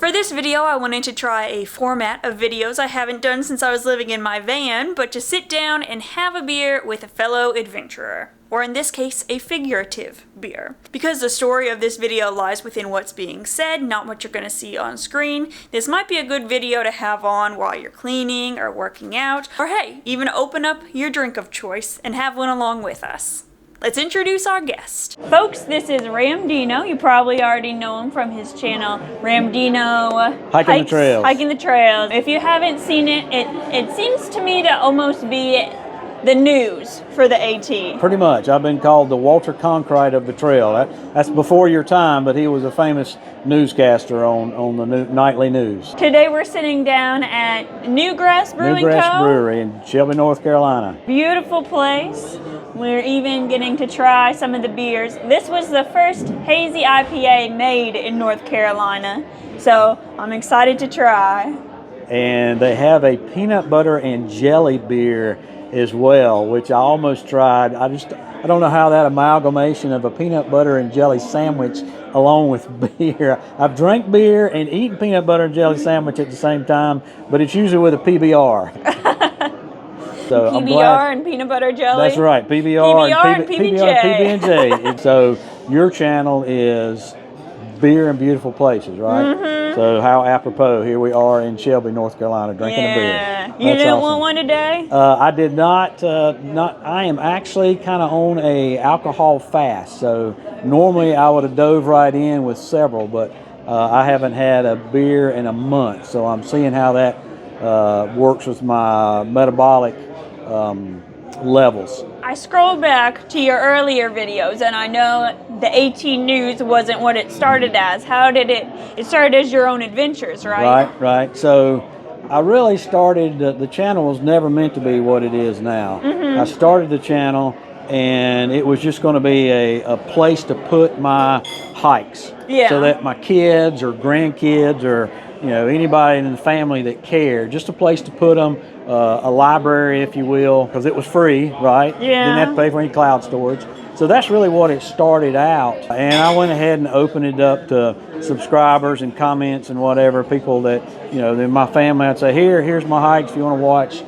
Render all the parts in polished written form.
For this video, I wanted to try a format of videos I haven't done since I was living in my van, but to sit down and have a beer with a fellow adventurer. Or in this case, a figurative beer. Because the story of this video lies within what's being said, not what you're going to see on screen, this might be a good video to have on while you're cleaning or working out, or hey, even open up your drink of choice and have one along with us. Let's introduce our guest. Folks, this is Ramdino. You probably already know him from his channel, Ramdino Hiking the Trails. Hiking the Trails. If you haven't seen it, it seems to me to almost be the news for the AT. Pretty much. I've been called the Walter Cronkite of the trail. That's before your time, but he was a famous newscaster on the nightly news. Today we're sitting down at Newgrass Brewing Newgrass Brewery in Shelby, North Carolina. Beautiful place. We're even getting to try some of the beers. This was the first hazy IPA made in North Carolina, so I'm excited to try. And they have a peanut butter and jelly beer as well, which I almost tried. I don't know how that amalgamation of a peanut butter and jelly sandwich along with beer. I've drank beer and eaten peanut butter and jelly sandwich at the same time, but it's usually with a PBR. So PBR and peanut butter jelly? That's right, PBR and PB&J. So your channel is beer in beautiful places, right? Mm-hmm. So how apropos, here we are in Shelby, North Carolina, drinking a beer. You didn't want one today? I did not. I am actually kind of on a alcohol fast, so normally I would have dove right in with several, but I haven't had a beer in a month, so I'm seeing how that works with my metabolic levels. I scrolled back to your earlier videos, and I know the AT News wasn't what it started as. How did it started as your own adventures, right? Right. So I really started, the channel was never meant to be what it is now. Mm-hmm. I started the channel and it was just going to be a place to put my hikes. Yeah. So that my kids or grandkids or anybody in the family that cared, just a place to put them, a library, if you will, because it was free, right? Yeah. Didn't have to pay for any cloud storage. So that's really what it started out. And I went ahead and opened it up to subscribers and comments and whatever, people that, in my family, I'd say, here's my hikes if you want to watch,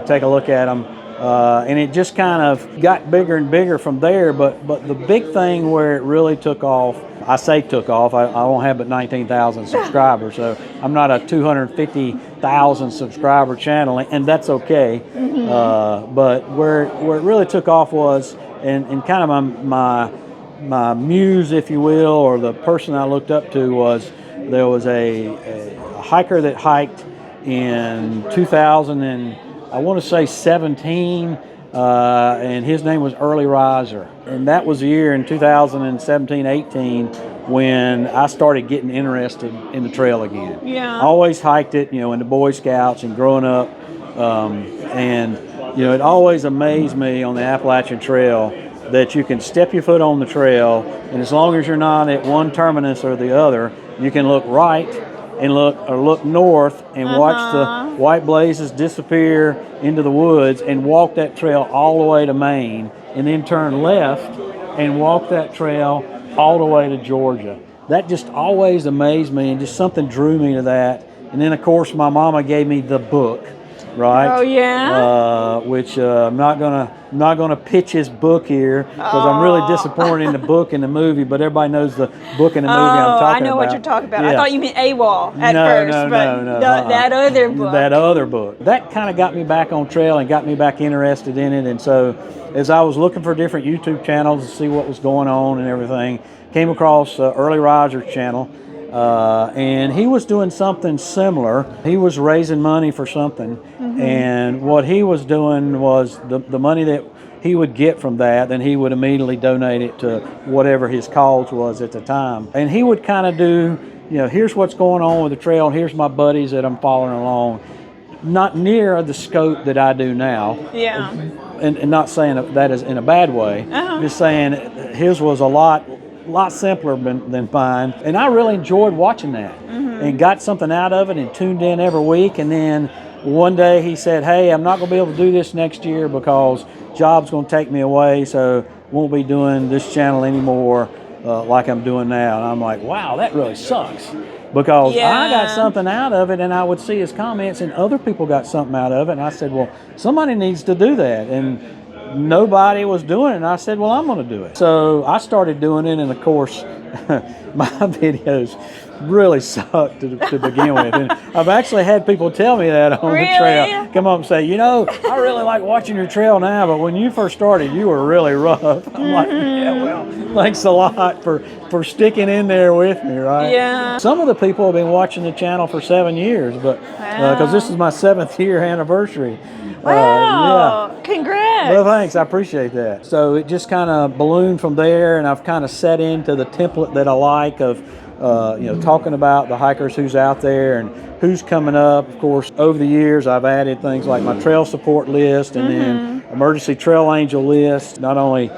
take a look at them. And it just kind of got bigger and bigger from there. But the big thing where it really took off, I say took off, I won't have but 19,000 subscribers, so I'm not a 250,000 subscriber channel, and that's okay. Mm-hmm. But where it really took off was, and kind of my muse, if you will, or the person I looked up to was, there was a hiker that hiked in 2000 and I want to say 17, and his name was Early Riser. And that was the year in 2017-18 when I started getting interested in the trail again. Yeah. I always hiked it, in the Boy Scouts and growing up. And it always amazed me on the Appalachian Trail that you can step your foot on the trail, and as long as you're not at one terminus or the other, you can look right and look north and watch the white blazes disappear into the woods and walk that trail all the way to Maine, and then turn left and walk that trail all the way to Georgia. That just always amazed me, and just something drew me to that. And then of course my mama gave me the book, right? Oh yeah. Which I'm not gonna pitch his book here because I'm really disappointed in the book and the movie. But everybody knows the book and the movie I'm talking about. I know what you're talking about. Yeah. I thought you meant AWOL at first. No. That other book. That other book. That kind of got me back on trail and got me back interested in it. And so, as I was looking for different YouTube channels to see what was going on and everything, came across Early Riser's channel. And he was doing something similar. He was raising money for something, and what he was doing was the money that he would get from that, then he would immediately donate it to whatever his cause was at the time. And he would kind of do, here's what's going on with the trail, and here's my buddies that I'm following along. Not near the scope that I do now. Yeah. And not saying that is in a bad way. Just saying his was a lot simpler than mine, and I really enjoyed watching that and got something out of it and tuned in every week. And then one day he said, hey, I'm not going to be able to do this next year because job's going to take me away, so won't be doing this channel anymore like I'm doing now. And I'm like, wow, that really sucks. because I Yeah. got something out of it, and I would see his comments, and other people got something out of it, and I said, well, somebody needs to do that, and nobody was doing it, and I said, well, I'm going to do it. So I started doing it, and of course, my videos really sucked to begin with, and I've actually had people tell me that on the trail, come up and say, you know, I really like watching your trail now, but when you first started, you were really rough. I'm like, yeah, well, thanks a lot for sticking in there with me, right? Yeah. Some of the people have been watching the channel for 7 years, but because this is my 7th year anniversary. Wow. Yeah. Congrats. Well, thanks. I appreciate that. So it just kind of ballooned from there, and I've kind of set into the template that I like of, talking about the hikers who's out there and who's coming up. Of course, over the years, I've added things like my trail support list and then emergency trail angel list. Not only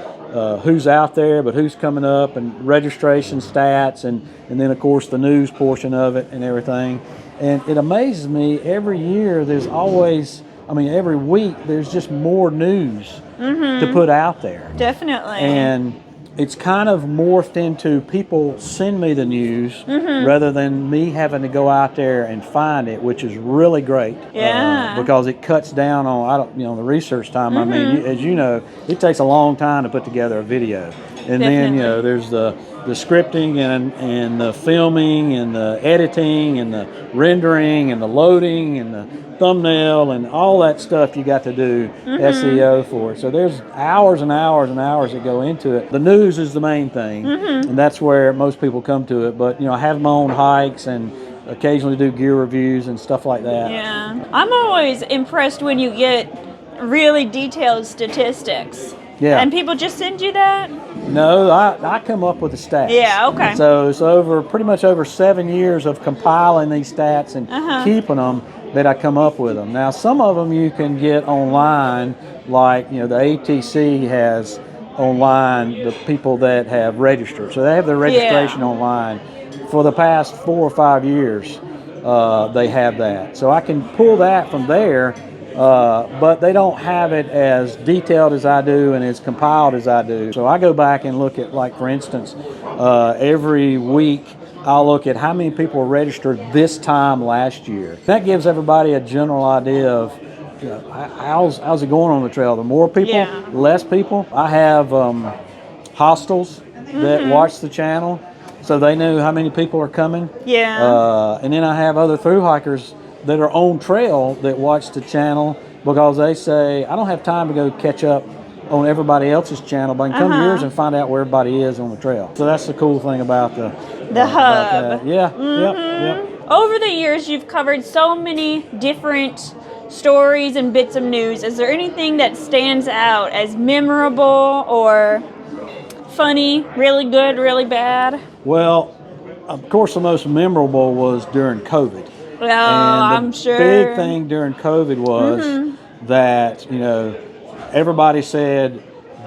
who's out there, but who's coming up, and registration stats, and then of course the news portion of it and everything. And it amazes me every year. There's always, every week there's just more news to put out there. Definitely. And it's kind of morphed into people send me the news rather than me having to go out there and find it, which is really great. Yeah. Because it cuts down on the research time. As you know, it takes a long time to put together a video, and then there's the scripting and the filming and the editing and the rendering and the loading and the thumbnail and all that stuff you got to do SEO for. So there's hours and hours and hours that go into it. The news is the main thing, and that's where most people come to it. But I have my own hikes and occasionally do gear reviews and stuff like that. Yeah, I'm always impressed when you get really detailed statistics. Yeah. And people just send you that? No, I come up with the stats. Yeah, okay. So it's pretty much over 7 years of compiling these stats and keeping them that I come up with them. Now, some of them you can get online, like, the ATC has online the people that have registered. So they have their registration online. For the past 4 or 5 years, they have that. So I can pull that from there, but they don't have it as detailed as I do and as compiled as I do. So I go back and look at, like, for instance, every week I'll look at how many people were registered this time last year. That gives everybody a general idea of how's it going on the trail. The more people, less people. I have hostels that watch the channel, so they know how many people are coming. Yeah. And then I have other thru hikers that are on trail that watch the channel because they say, I don't have time to go catch up on everybody else's channel, but I can come to yours and find out where everybody is on the trail. So that's the cool thing about the hub. Yeah, yep. Over the years, you've covered so many different stories and bits of news. Is there anything that stands out as memorable or funny, really good, really bad? Well, of course, the most memorable was during COVID. Well, I'm sure. The big thing during COVID was that, everybody said,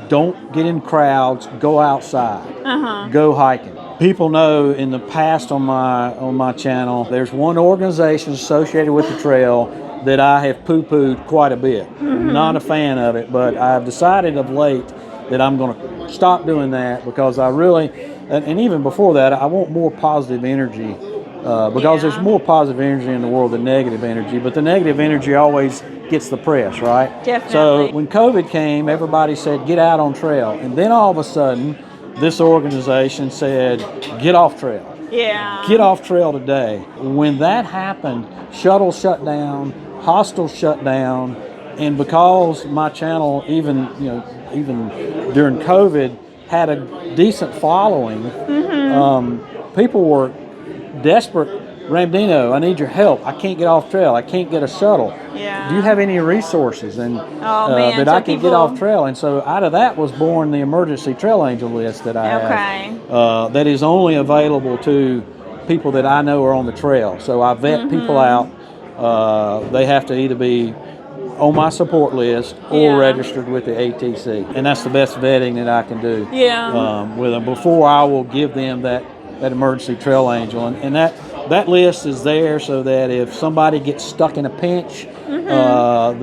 don't get in crowds, go outside, go hiking. People know in the past on my channel, there's one organization associated with the trail that I have poo-pooed quite a bit. I'm not a fan of it, but I've decided of late that I'm going to stop doing that because I really, and even before that, I want more positive energy because there's more positive energy in the world than negative energy, but the negative energy always gets the press, right? Definitely. So when COVID came, everybody said, get out on trail. And then all of a sudden, this organization said, get off trail. Yeah. Get off trail today. When that happened, shuttles shut down, hostels shut down, and because my channel, even during COVID, had a decent following, people were desperate. Ramdino, I need your help. I can't get off trail. I can't get a shuttle. Yeah. Do you have any resources that so I can get off trail? And so out of that was born the emergency trail angel list that I have. That is only available to people that I know are on the trail. So I vet people out. They have to either be on my support list or registered with the ATC. And that's the best vetting that I can do with them before I will give them that emergency trail angel. And that list is there so that if somebody gets stuck in a pinch, then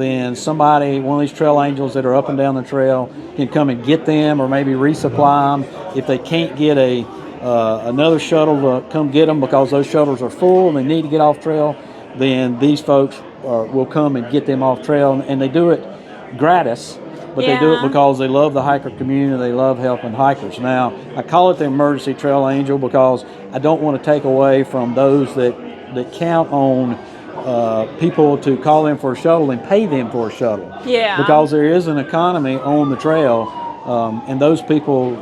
one of these trail angels that are up and down the trail can come and get them or maybe resupply them. If they can't get a another shuttle to come get them because those shuttles are full and they need to get off trail, then these folks will come and get them off trail, and they do it gratis, but they do it because they love the hiker community, they love helping hikers. Now, I call it the emergency trail angel because I don't want to take away from those that count on people to call in for a shuttle and pay them for a shuttle. Yeah. Because there is an economy on the trail, and those people,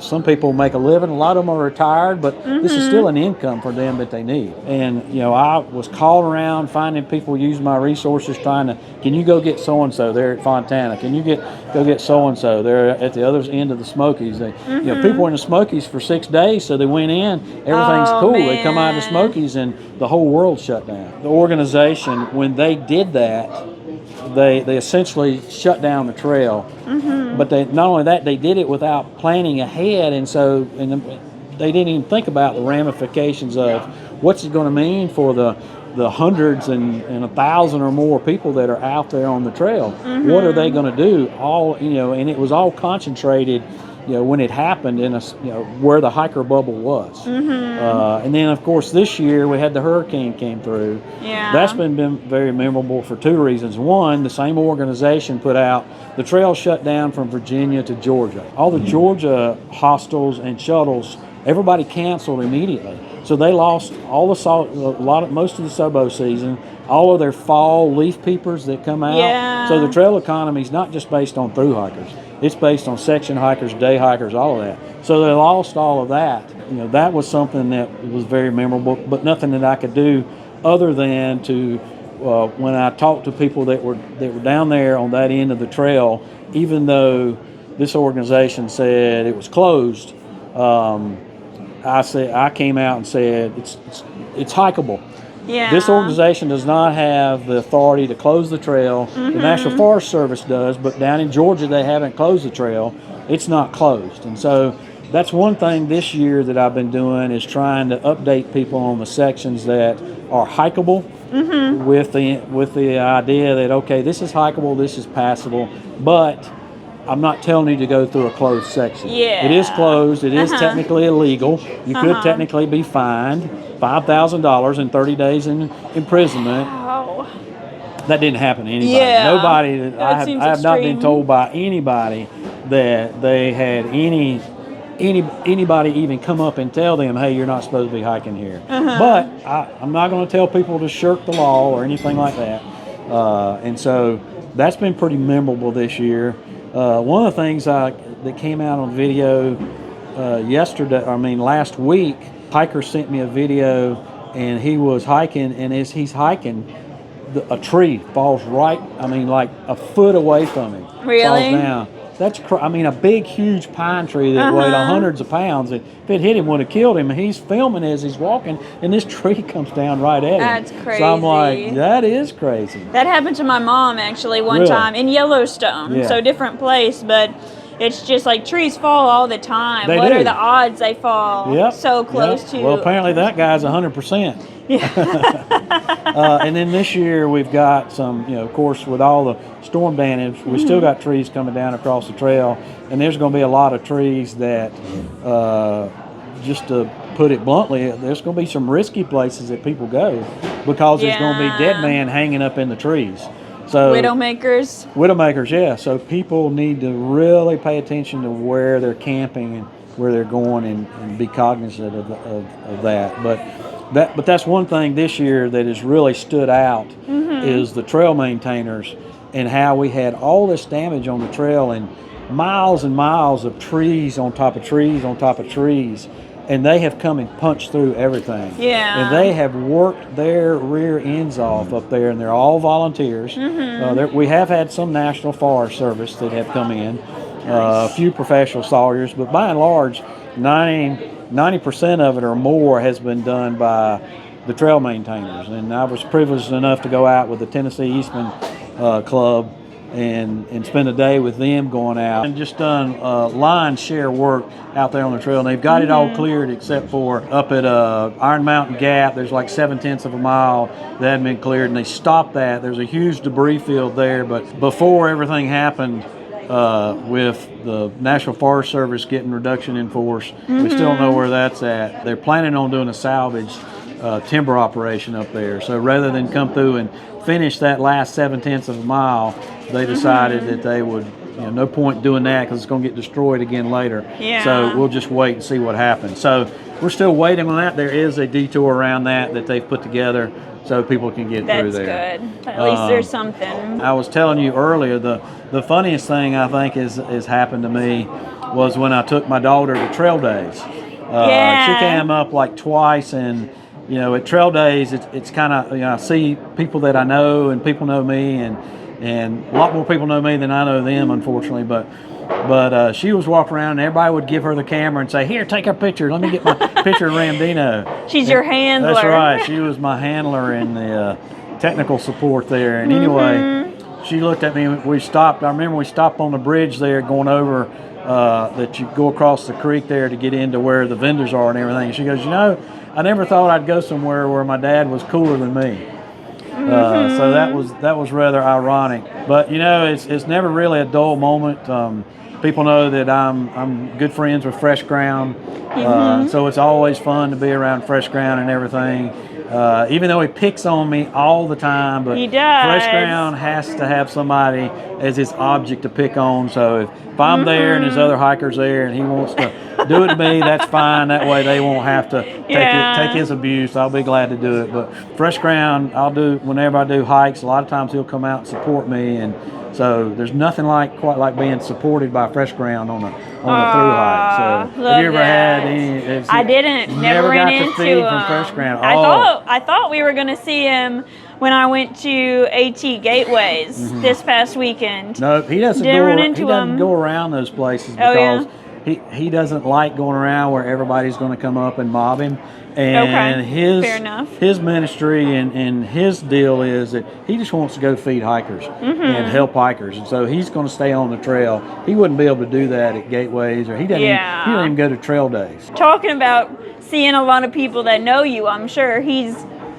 some people make a living. A lot of them are retired, but this is still an income for them that they need. And I was calling around, finding people using my resources, trying to, can you go get so and so there at Fontana? Can you go get so and so there at the other end of the Smokies? People were in the Smokies for 6 days, so they went in. Everything's cool. Man. They come out of the Smokies, and the whole world shut down. The organization, when they did that, they essentially shut down the trail. But not only that, they did it without planning ahead, and they didn't even think about the ramifications of what's it going to mean for the hundreds and 1,000 or more people that are out there on the trail. What are they going to do? And it was all concentrated, when it happened in where the hiker bubble was. And then, of course, this year we had the hurricane came through. Yeah. That's been very memorable for two reasons. One, the same organization put out, the trail shut down from Virginia to Georgia. All the Georgia hostels and shuttles, everybody canceled immediately. So they lost most of the subbo season, all of their fall leaf peepers that come out. Yeah. So the trail economy is not just based on thru hikers. It's based on section hikers, day hikers, all of that. So they lost all of that. That was something that was very memorable, but nothing that I could do other than to, when I talked to people that were down there on that end of the trail, even though this organization said it was closed, I came out and said it's hikeable. Yeah. This organization does not have the authority to close the trail. The National Forest Service does, but down in Georgia they haven't closed the trail. It's not closed. And so that's one thing this year that I've been doing, is trying to update people on the sections that are hikeable, with the idea that, okay, this is hikeable, this is passable, but I'm not telling you to go through a closed section. Yeah. It is closed. It is technically illegal. You could technically be fined $5,000 and 30 days in imprisonment. Wow. That didn't happen to anybody. Yeah. Nobody. I have not been extreme. told by anybody that they had anybody even come up and tell them, hey, you're not supposed to be hiking here. But I'm not going to tell people to shirk the law or anything like that. And so that's been pretty memorable this year. One of the things that came out on video last week, hiker sent me a video, and he was hiking, and as he's hiking, a tree falls like a foot away from him. Really? Falls down. That's a big, huge pine tree that weighed hundreds of pounds. If it hit him, would have killed him. And he's filming as he's walking, and this tree comes down right at him. That's crazy. So I'm like, that is crazy. That happened to my mom actually one time in Yellowstone. Yeah. So different place, but it's just like trees fall all the time. What are the odds they fall so close to? Well, apparently that guy's 100%. And then this year we've got some, of course, with all the storm damage, we still got trees coming down across the trail, and there's going to be a lot of trees that, just to put it bluntly, there's going to be some risky places that people go because there's going to be dead man hanging up in the trees. So Widowmakers, yeah. So people need to really pay attention to where they're camping and where they're going, and be cognizant of that. But that's one thing this year that has really stood out is the trail maintainers, and how we had all this damage on the trail, and miles of trees on top of trees on top of trees, and they have come and punched through everything. Yeah. And they have worked their rear ends off up there, and they're all volunteers. We have had some National Forest Service that have come in, a few professional sawyers, but by and large, 90% of it or more has been done by the trail maintainers. And I was privileged enough to go out with the Tennessee Eastman Club and spend a day with them going out, and just done line share work out there on the trail. And they've got it all cleared except for up at Iron Mountain Gap. There's like 0.7 of a mile that hadn't been cleared, and they stopped that. There's a huge debris field there, but before everything happened, with the National Forest Service getting reduction in force. We still don't know where that's at. They're planning on doing a salvage timber operation up there. So rather than come through and finish that last 7/10 of a mile, they decided that they would, no point doing that because it's going to get destroyed again later. Yeah. So we'll just wait and see what happens. So we're still waiting on that. There is a detour around that they've put together so people can get through there. That's good. At least there's something. I was telling you earlier, the funniest thing I think is happened to me was when I took my daughter to trail days. She came up like twice, and at trail days it's kind of I see people that I know and people know me, and a lot more people know me than I know them, unfortunately. But she was walking around and everybody would give her the camera and say, "Here, take a picture. Let me get my picture of Ramdino." She's your handler. That's right. She was my handler in the technical support there. And anyway, she looked at me. We stopped. I remember we stopped on the bridge there going over that you go across the creek there to get into where the vendors are and everything. And she goes, I never thought I'd go somewhere where my dad was cooler than me. So that was rather ironic. But it's never really a dull moment. People know that I'm good friends with Fresh Ground, so it's always fun to be around Fresh Ground and everything. Even though he picks on me all the time, but he does. Fresh Ground has to have somebody as his object to pick on. So if I'm there and there's other hikers there and he wants to do it to me, that's fine. That way they won't have to take his abuse. I'll be glad to do it. But Fresh Ground, I'll do whenever I do hikes. A lot of times he'll come out and support me, and so there's nothing quite like being supported by Fresh Ground on a thru hike. So have you ever had any? I didn't. Never ran into him. From Fresh Ground. I thought we were going to see him when I went to AT Gateways this past weekend. No, he doesn't go around those places because he doesn't like going around where everybody's going to come up and mob him. And his ministry and his deal is that he just wants to go feed hikers and help hikers, and so he's going to stay on the trail. He wouldn't be able to do that at Gateways, or he doesn't even go to trail days. Talking about seeing a lot of people that know you, I'm sure he's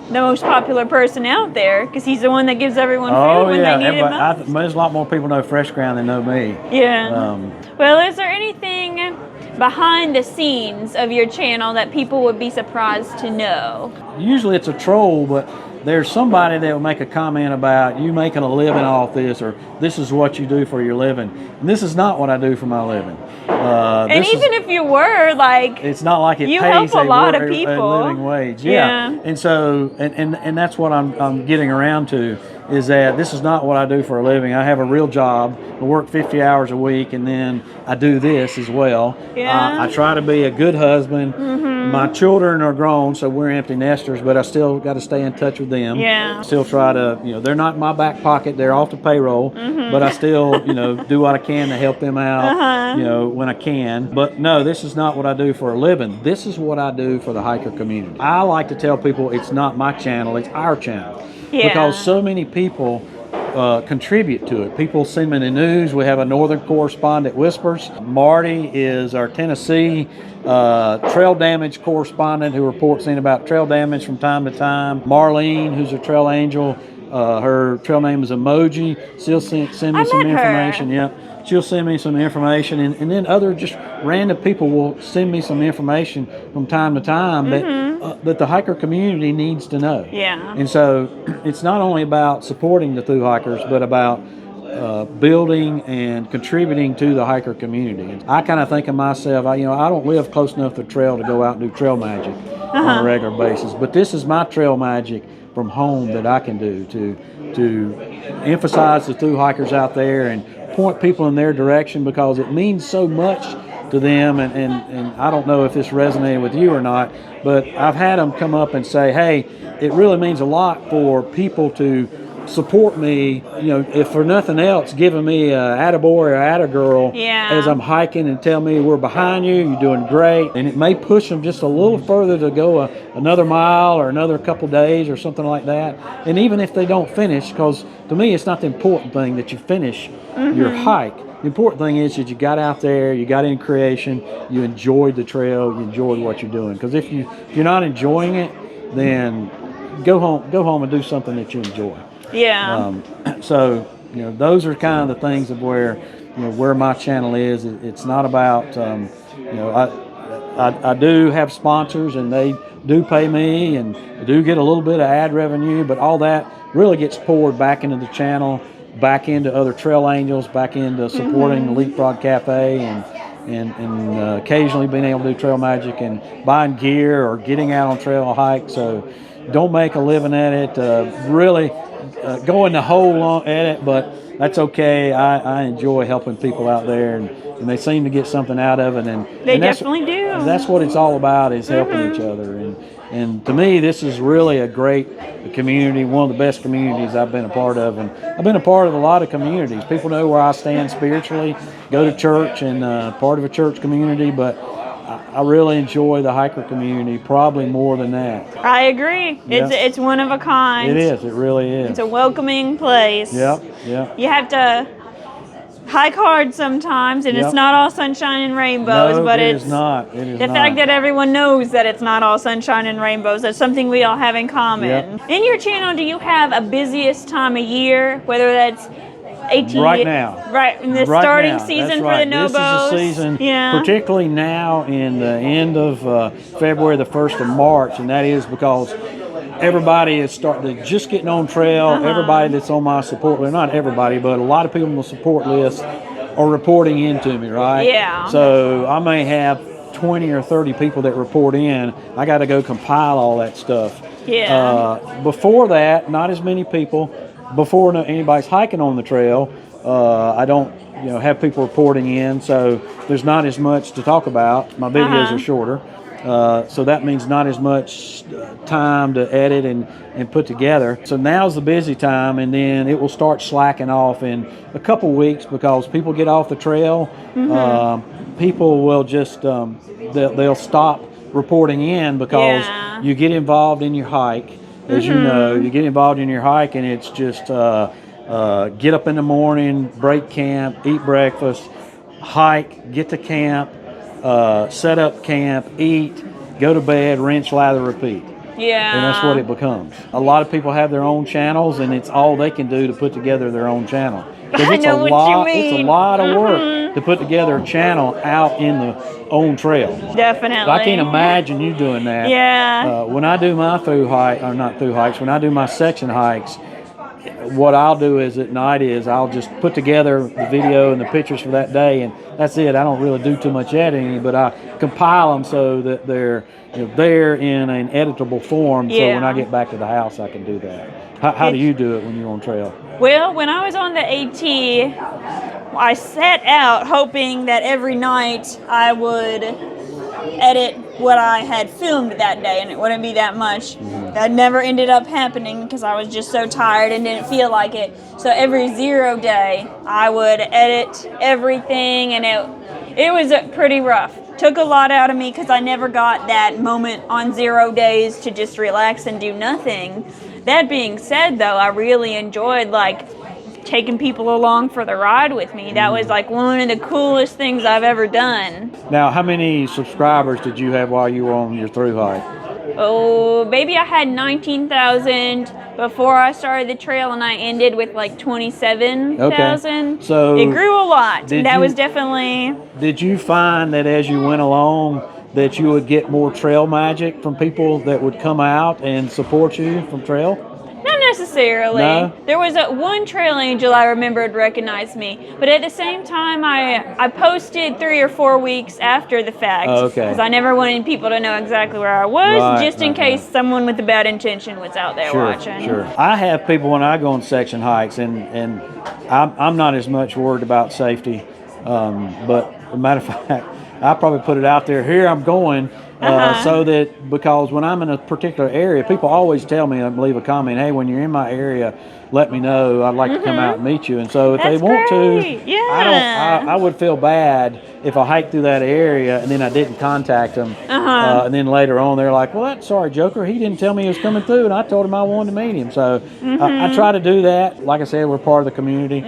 the most popular person out there because he's the one that gives everyone food when they need it most. There's a lot more people know Fresh Ground than know me. Yeah. Well, is there anything behind the scenes of your channel that people would be surprised to know? Usually it's a troll, but there's somebody that will make a comment about you making a living off this, or this is what you do for your living. And this is not what I do for my living. And even if you were, it's not like it you pays help a lot of people. A living wage. Yeah. And so, and that's what I'm getting around to, is that this is not what I do for a living. I have a real job. I work 50 hours a week, and then I do this as well. Yeah. I try to be a good husband. My children are grown, so we're empty nesters, but I still got to stay in touch with them. Yeah. Still try to, they're not in my back pocket. They're off the payroll, but I still, do what I can to help them out, when I can. But no, this is not what I do for a living. This is what I do for the hiker community. I like to tell people it's not my channel, it's our channel. Yeah. Because so many people contribute to it. People send me the news. We have a northern correspondent, Whispers. Marty is our Tennessee trail damage correspondent who reports in about trail damage from time to time. Marlene, who's a trail angel, her trail name is Emoji. She'll send me some information. Yeah, she'll send me some information, and then other just random people will send me some information from time to time that the hiker community needs to know. Yeah. And so it's not only about supporting the thru-hikers, but about building and contributing to the hiker community. I kind of think of myself, I don't live close enough to the trail to go out and do trail magic on a regular basis, but this is my trail magic from home that I can do to emphasize the thru-hikers out there and point people in their direction, because it means so much to them, and I don't know if this resonated with you or not, but I've had them come up and say, hey, it really means a lot for people to support me, if for nothing else, giving me a attaboy or attagirl as I'm hiking and tell me we're behind you, you're doing great. And it may push them just a little further to go another mile or another couple days or something like that. And even if they don't finish, because to me it's not the important thing that you finish your hike. The important thing is that you got out there, you got in creation, you enjoyed the trail, you enjoyed what you're doing. Because if you're not enjoying it, then go home and do something that you enjoy. Yeah. So those are kind of the things of where where my channel is. It's not about I do have sponsors and they do pay me and I do get a little bit of ad revenue, but all that really gets poured back into the channel, back into other trail angels, back into supporting the Leapfrog Cafe and occasionally being able to do trail magic and buying gear or getting out on trail hikes. So don't make a living at it, really going the whole at it, but that's okay. I enjoy helping people out there, and they seem to get something out of it. And they definitely do. That's what it's all about, is helping each other. And to me, this is really a great community, one of the best communities I've been a part of. And I've been a part of a lot of communities. People know where I stand spiritually, go to church and part of a church community, but I really enjoy the hiker community probably more than that. I agree. Yeah. It's one of a kind. It is. It really is. It's a welcoming place. Yep. Yep. You have to hike hard sometimes, and it's not all sunshine and rainbows. No, but it is not. It is the fact that everyone knows that it's not all sunshine and rainbows. That's something we all have in common. Yep. In your channel, do you have a busiest time of year, whether that's right now, right in the right starting now. season That's for right. the Nobos? This is the season, yeah. particularly now in the end of February, the 1st of March, and that is because everybody is starting to just getting on trail. Everybody that's on my support list, not everybody, but a lot of people on the support list are reporting into me, right? Yeah. So I may have 20 or 30 people that report in. I got to go compile all that stuff. Yeah. Before that, not as many people. Before anybody's hiking on the trail, I don't have people reporting in, so there's not as much to talk about. My videos are shorter, so that means not as much time to edit and put together. So now's the busy time, and then it will start slacking off in a couple weeks because people get off the trail. People will just they'll stop reporting in because you get involved in your hike. As you know, you get involved in your hike, and it's just get up in the morning, break camp, eat breakfast, hike, get to camp, set up camp, eat, go to bed, rinse, lather, repeat. Yeah. And that's what it becomes. A lot of people have their own channels, and it's all they can do to put together their own channel. I know what you mean. It's a lot of work to put together a channel out in the own trail. Definitely. I can't imagine you doing that. Yeah. When I do my when I do my section hikes, what I'll do is at night is I'll just put together the video and the pictures for that day, and that's it. I don't really do too much editing, but I compile them so that they're there in an editable form. So when I get back to the house, I can do that. How do you do it when you're on trail? Well, when I was on the AT, I set out hoping that every night I would edit what I had filmed that day, and it wouldn't be that much. That never ended up happening because I was just so tired and didn't feel like it. So every 0 day, I would edit everything, and it was pretty rough. Took a lot out of me because I never got that moment on 0 days to just relax and do nothing. That being said, though, I really enjoyed taking people along for the ride with me. That was one of the coolest things I've ever done. Now, how many subscribers did you have while you were on your thru hike? Oh, maybe I had 19,000 before I started the trail, and I ended with 27,000. Okay. So it grew a lot. Was definitely. Did you find that as you went along that you would get more trail magic from people that would come out and support you from trail? Not necessarily. No? There was one trail angel I remembered recognized me, but at the same time, I posted 3 or 4 weeks after the fact because I never wanted people to know exactly where I was, just in case someone with a bad intention was out there watching. Sure. I have people when I go on section hikes, and I'm not as much worried about safety, but as a matter of fact, I probably put it out there, here I'm going, so that, because when I'm in a particular area, people always tell me, leave a comment, hey, when you're in my area, let me know, I'd like to come out and meet you. And so if they want to, I would feel bad if I hiked through that area and then I didn't contact them, and then later on they're like, well, sorry, Joker, he didn't tell me he was coming through, and I told him I wanted to meet him. So I try to do that. Like I said, we're part of the community.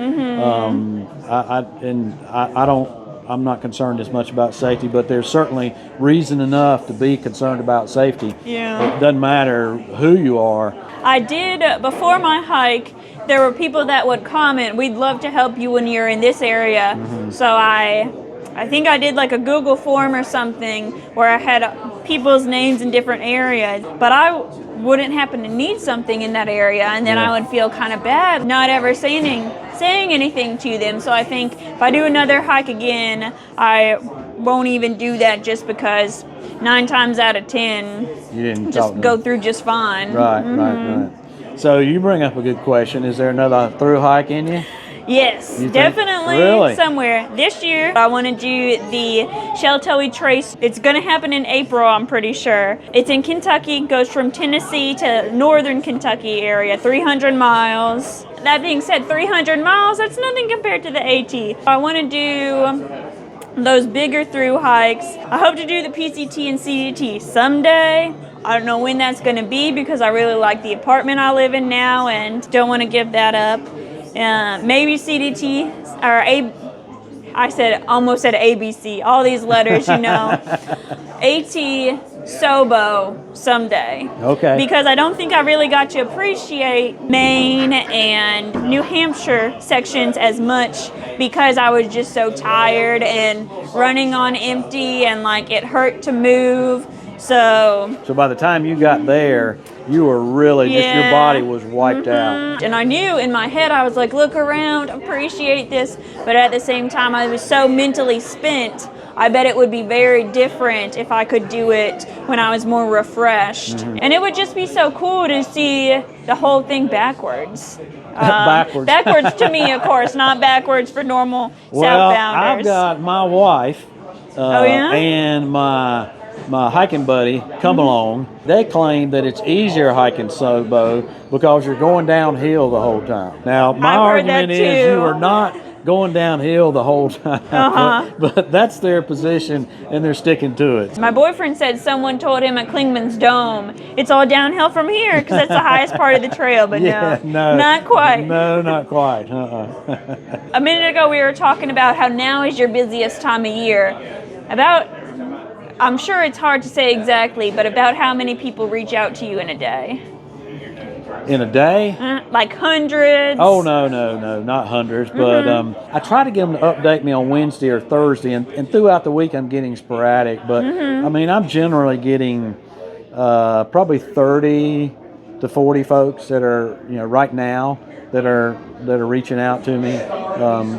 I'm not concerned as much about safety, but there's certainly reason enough to be concerned about safety. Yeah. It doesn't matter who you are. I did, before my hike, there were people that would comment, we'd love to help you when you're in this area. So I think I did like a Google form or something where I had people's names in different areas, but I wouldn't happen to need something in that area, and then I would feel kind of bad not ever saying anything to them. So I think if I do another hike again, I won't even do that, just because 9 times out of 10 You didn't just go through just fine. Right. So you bring up a good question. Is there another through hike in you? Yes, definitely. Really? Somewhere. This year, I want to do the Shelby Trace. It's going to happen in April, I'm pretty sure. It's in Kentucky, goes from Tennessee to northern Kentucky area, 300 miles. That being said, 300 miles, that's nothing compared to the AT. I want to do those bigger through hikes. I hope to do the PCT and CDT someday. I don't know when that's going to be, because I really like the apartment I live in now and don't want to give that up. Maybe CDT or almost said ABC. All these letters, you know. AT Sobo someday. Okay. Because I don't think I really got to appreciate Maine and New Hampshire sections as much, because I was just so tired and running on empty, and like it hurt to move. So by the time you got there, you were really just, your body was wiped out. And I knew in my head, I was like, look around, appreciate this. But at the same time, I was so mentally spent. I bet it would be very different if I could do it when I was more refreshed. And it would just be so cool to see the whole thing backwards. Backwards to me, of course, not backwards for normal southbounders. I've got my wife and my hiking buddy come along. They claim that it's easier hiking Sobo because you're going downhill the whole time. Now, my argument is you are not going downhill the whole time, but that's their position and they're sticking to it. My boyfriend said someone told him at Klingman's Dome, it's all downhill from here because that's the highest part of the trail, but no, not quite. No, not quite. A minute ago we were talking about how now is your busiest time of year. I'm sure it's hard to say exactly, but about how many people reach out to you in a day? In a day? Like hundreds? Oh, no, not hundreds. But I try to get them to update me on Wednesday or Thursday, and throughout the week I'm getting sporadic. But I mean, I'm generally getting probably 30 to 40 folks that are, right now that are reaching out to me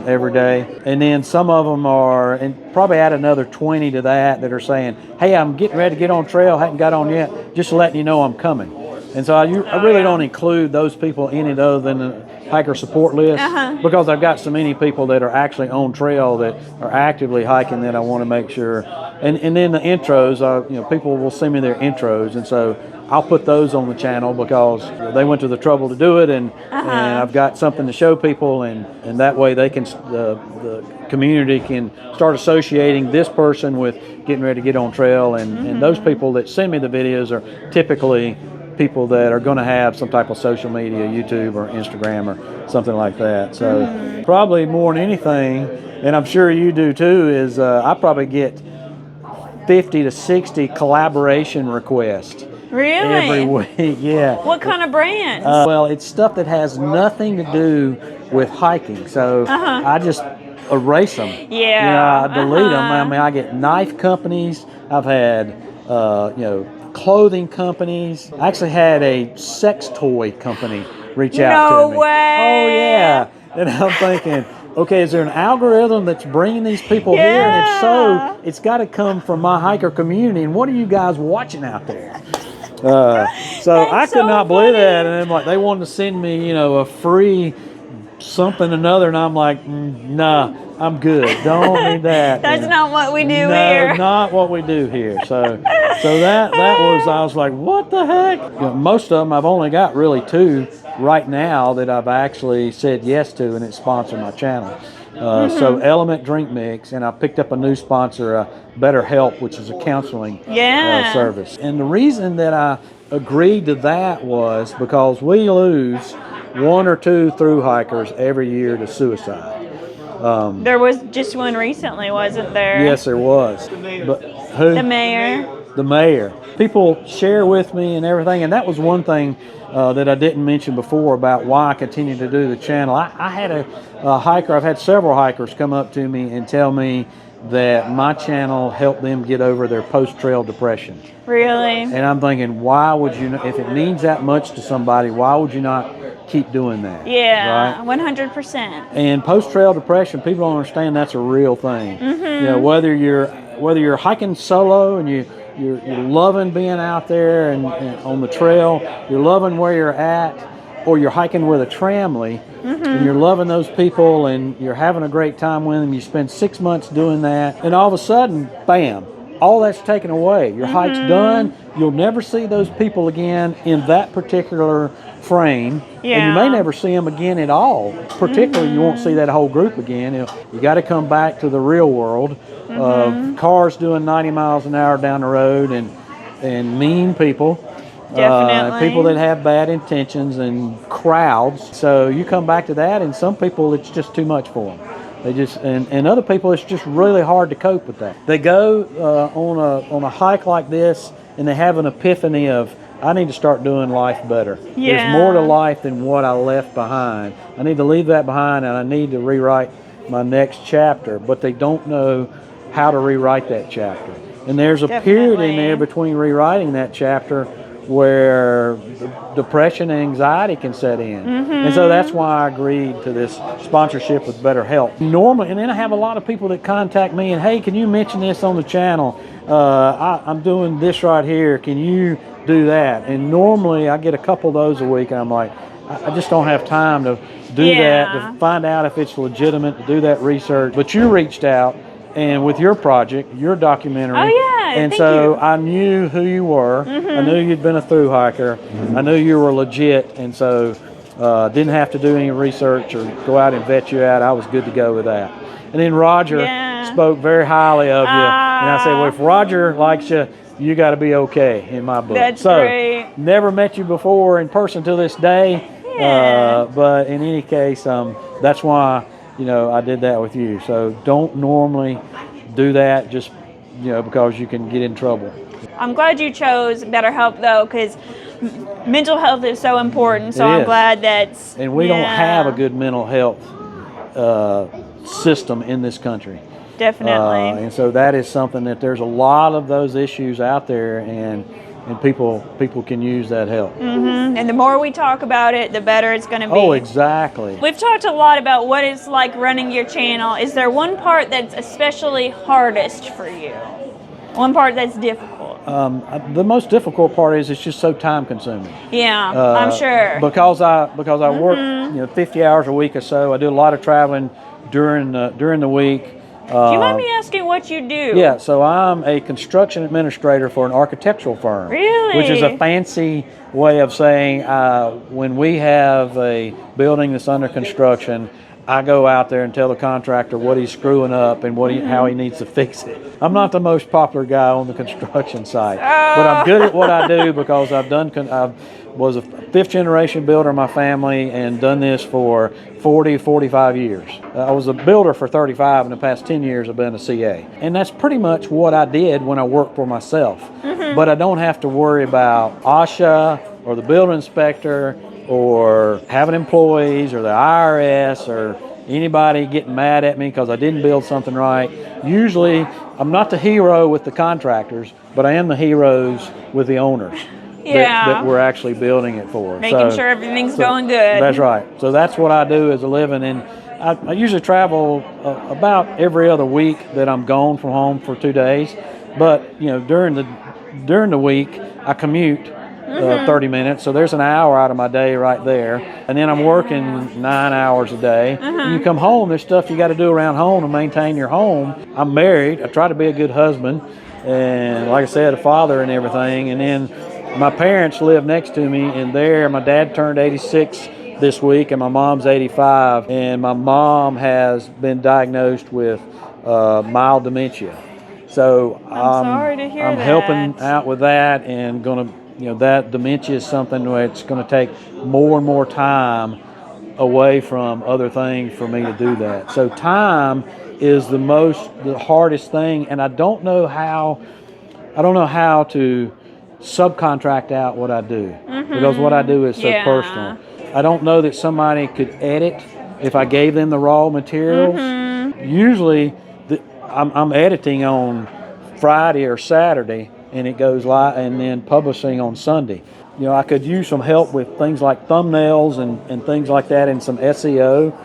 every day. And then some of them are, and probably add another 20 to that are saying, hey, I'm getting ready to get on trail, haven't got on yet, just letting you know I'm coming. And so I really don't include those people in it other than the hiker support list, because I've got so many people that are actually on trail that are actively hiking that I want to make sure. And then the intros, people will send me their intros, and so I'll put those on the channel because they went to the trouble to do it, and I've got something to show people, and that way they can, the community can start associating this person with getting ready to get on trail, and those people that send me the videos are typically people that are going to have some type of social media, YouTube or Instagram or something like that. So probably more than anything, and I'm sure you do too, is I probably get 50 to 60 collaboration requests. Really? Every week, yeah. What kind of brands? Well, it's stuff that has nothing to do with hiking. So I just erase them. Yeah. I delete them. I mean, I get knife companies. I've had, clothing companies. I actually had a sex toy company reach out to me. No way. Oh, yeah. And I'm thinking, okay, is there an algorithm that's bringing these people here? And if so, it's got to come from my hiker community. And what are you guys watching out there? So I could not believe that. And then, they wanted to send me, a free something another, and I'm like, nah, I'm good. Don't need that. That's not what we do here. No, not what we do here. So that was, I was like, what the heck? Most of them, I've only got really 2 right now that I've actually said yes to, and it sponsored my channel. So Element Drink Mix, and I picked up a new sponsor, BetterHelp, which is a counseling service. And the reason that I agreed to that was because we lose 1 or 2 thru hikers every year to suicide. There was just one recently, wasn't there? Yes, there was. But who? The mayor. the mayor. People share with me and everything, and that was one thing that I didn't mention before about why I continue to do the channel. I had a hiker, I've had several hikers come up to me and tell me that my channel helped them get over their post-trail depression. Really? And I'm thinking, why would you, if it means that much to somebody, why would you not keep doing that? Yeah, right? 100%. And post-trail depression, people don't understand that's a real thing. You know, whether you're hiking solo and you're loving being out there and on the trail, you're loving where you're at, or you're hiking with a tramley, and you're loving those people and you're having a great time with them. You spend 6 months doing that, and all of a sudden, bam, all that's taken away. Your hike's done. You'll never see those people again in that particular frame, and you may never see them again at all. Particularly, you won't see that whole group again. You got to come back to the real world of cars doing 90 miles an hour down the road and mean people. Definitely. People that have bad intentions and crowds. So you come back to that, and some people it's just too much for them. They just and other people it's just really hard to cope with that. They go on a hike like this, and they have an epiphany of, I need to start doing life better. Yeah. There's more to life than what I left behind. I need to leave that behind, and I need to rewrite my next chapter. But they don't know how to rewrite that chapter. And there's a period in there between rewriting that chapter where depression and anxiety can set in. And so that's why I agreed to this sponsorship with BetterHelp. Normally, and then I have a lot of people that contact me and, hey, can you mention this on the channel? I'm doing this right here. Can you do that? And normally I get a couple of those a week, and I'm like, I just don't have time to do that, to find out if it's legitimate, to do that research. But you reached out, and with your project, your documentary. Oh, yeah. And thank so you. I knew who you were. I knew you'd been a thru hiker. I knew you were legit. And so didn't have to do any research or go out and vet you out. I was good to go with that. And then Roger spoke very highly of you. And I said, well, if Roger likes you, you got to be okay in my book. That's so, great. Never met you before in person till this day. But in any case, that's why I did that with you. So don't normally do that just, because you can get in trouble. I'm glad you chose BetterHelp, though, because mental health is so important. So I'm glad that's... And we don't have a good mental health system in this country. Definitely. And so that is something that there's a lot of those issues out there, and people can use that help. And the more we talk about it, the better it's going to be. Oh, exactly. We've talked a lot about what it's like running your channel. Is there one part that's especially hardest for you? One part that's difficult? The most difficult part is it's just so time consuming. Yeah, I'm sure. Because I work 50 hours a week or so. I do a lot of traveling during the week. Do you mind me asking what you do? Yeah, so I'm a construction administrator for an architectural firm. Really? Which is a fancy way of saying when we have a building that's under construction, I go out there and tell the contractor what he's screwing up and how he needs to fix it. I'm not the most popular guy on the construction site, but I'm good at what I do because I was a fifth generation builder in my family and done this for 45 years. I was a builder for 35, and the past 10 years I've been a CA. And that's pretty much what I did when I worked for myself. But I don't have to worry about OSHA or the building inspector or having employees or the IRS or anybody getting mad at me because I didn't build something right. Usually I'm not the hero with the contractors, but I am the heroes with the owners. That we're actually building it for. Making sure everything's going good. That's right. So that's what I do as a living. And I usually travel about every other week that I'm gone from home for 2 days. But, during the week, I commute 30 minutes. So there's an hour out of my day right there. And then I'm working 9 hours a day. When you come home, there's stuff you got to do around home to maintain your home. I'm married. I try to be a good husband. And like I said, a father and everything. And then my parents live next to me, and my dad turned 86 this week, and my mom's 85, and my mom has been diagnosed with mild dementia. So I'm sorry to hear I'm that. Helping out with that, and that dementia is something where it's going to take more and more time away from other things for me to do that. So time is the hardest thing, and I don't know how. I don't know how to subcontract out what I do, because what I do is so personal. I don't know that somebody could edit if I gave them the raw materials. Usually I'm editing on Friday or Saturday, and it goes live, and then publishing on Sunday. You know, I could use some help with things like thumbnails and things like that, and some SEO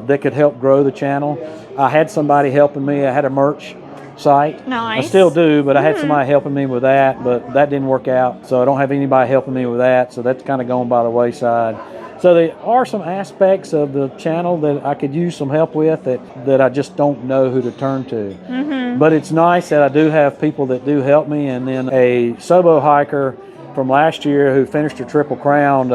that could help grow the channel. I had somebody helping me. I had a merch site. Nice. I still do, but I had somebody helping me with that, but that didn't work out. So I don't have anybody helping me with that. So that's kind of gone by the wayside. So there are some aspects of the channel that I could use some help with that I just don't know who to turn to. But it's nice that I do have people that do help me. And then a solo hiker from last year who finished her Triple Crown,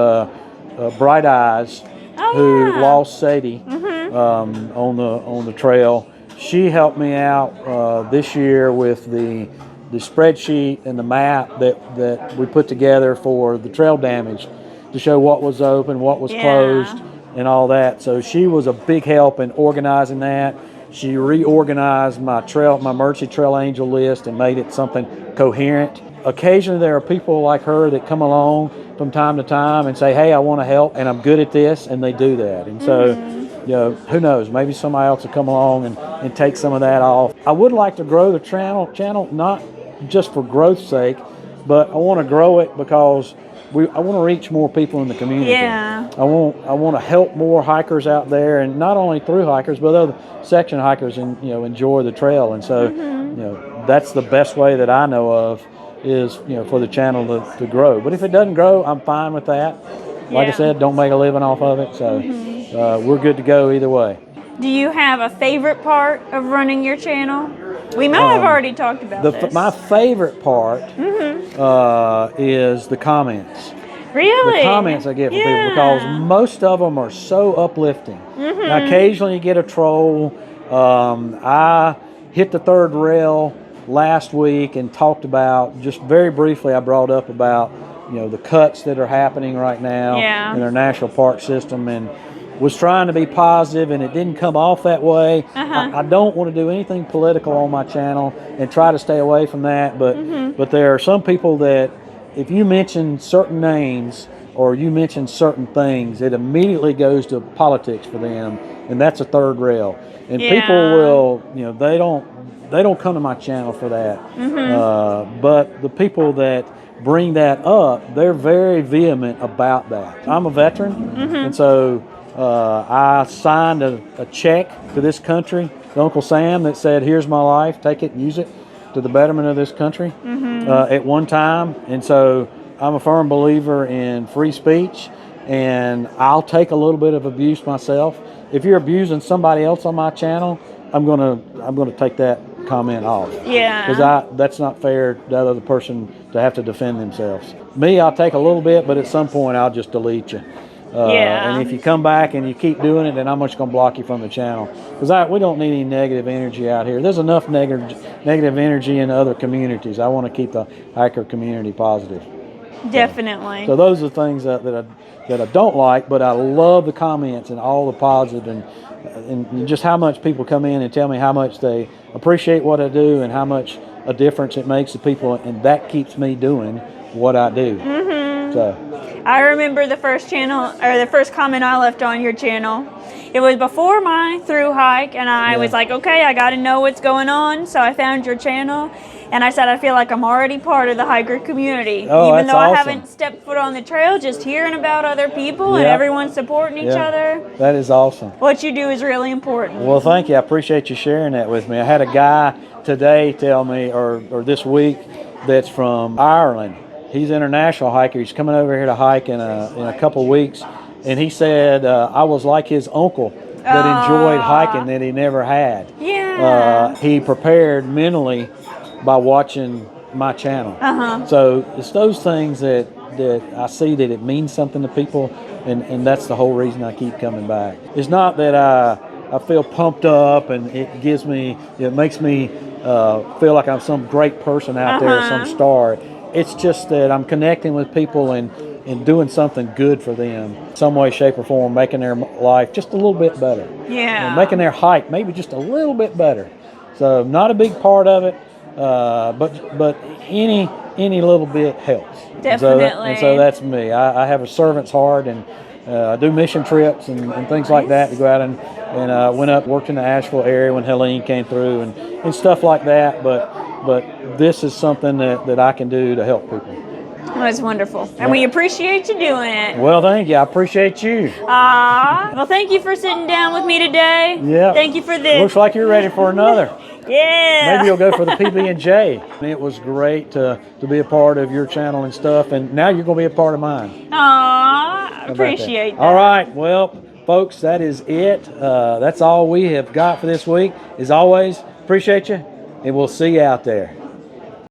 Bright Eyes, who lost Sadie on the trail. She helped me out this year with the spreadsheet and the map that we put together for the trail damage, to show what was open, what was closed, and all that. So she was a big help in organizing that. She reorganized my Mercy Trail Angel list and made it something coherent. Occasionally there are people like her that come along from time to time and say, hey, I want to help and I'm good at this, and they do that. And so, you know, who knows, maybe somebody else will come along and take some of that off. I would like to grow the channel, not just for growth's sake, but I want to grow it because I want to reach more people in the community. Yeah. I want to help more hikers out there, and not only through hikers, but other section hikers, and enjoy the trail. And so, that's the best way that I know of, is for the channel to grow. But if it doesn't grow, I'm fine with that. Like I said, don't make a living off of it. So we're good to go either way. Do you have a favorite part of running your channel? We might have already talked about this. My favorite part is the comments. Really? The comments I get from people, because most of them are so uplifting. Now, occasionally you get a troll. I hit the third rail last week and talked about, just very briefly, I brought up about the cuts that are happening right now in our national park system, and was trying to be positive, and it didn't come off that way. I don't want to do anything political on my channel, and try to stay away from that, but there are some people that if you mention certain names or you mention certain things, it immediately goes to politics for them, and that's a third rail. And people will, they don't come to my channel for that. But the people that bring that up, they're very vehement about that. I'm a veteran, and so I signed a check to this country, to Uncle Sam, that said, here's my life, take it and use it to the betterment of this country at one time. And so I'm a firm believer in free speech, and I'll take a little bit of abuse myself. If you're abusing somebody else on my channel, I'm gonna take that comment off. Yeah. Because that's not fair to that other person to have to defend themselves. Me, I'll take a little bit, but at some point I'll just delete you. And if you come back and you keep doing it, then I'm just going to block you from the channel. Because we don't need any negative energy out here. There's enough negative energy in other communities. I want to keep the hiker community positive. Definitely. So those are the things that I don't like, but I love the comments and all the positive, and just how much people come in and tell me how much they appreciate what I do and how much a difference it makes to people, and that keeps me doing what I do. So. I remember the first comment I left on your channel. It was before my thru hike, and I was like, okay, I got to know what's going on. So I found your channel, and I said, I feel like I'm already part of the hiker community. Even though I haven't stepped foot on the trail, just hearing about other people and everyone supporting each other. That is awesome. What you do is really important. Well, thank you. I appreciate you sharing that with me. I had a guy today tell me, or this week, that's from Ireland. He's an international hiker. He's coming over here to hike in a couple weeks, and he said I was like his uncle that enjoyed hiking that he never had. He prepared mentally by watching my channel. So it's those things that I see that it means something to people, and that's the whole reason I keep coming back. It's not that I feel pumped up and it makes me feel like I'm some great person out there, some star. It's just that I'm connecting with people and doing something good for them, some way, shape, or form, making their life just a little bit better. Making their hike maybe just a little bit better. So not a big part of it, but any little bit helps. Definitely. And so that's me. I have a servant's heart, and I do mission trips and things like that to go out and went up, worked in the Asheville area when Helene came through and stuff like that. But this is something that I can do to help people. Oh, it's wonderful. And we appreciate you doing it. Well, thank you. I appreciate you. Well, thank you for sitting down with me today. Yeah. Thank you for this. Looks like you're ready for another. Yeah. Maybe you'll go for the PB&J. It was great to be a part of your channel and stuff, and now you're going to be a part of mine. I appreciate that. All right. Well, folks, that is it. That's all we have got for this week. As always, appreciate you, and we'll see you out there.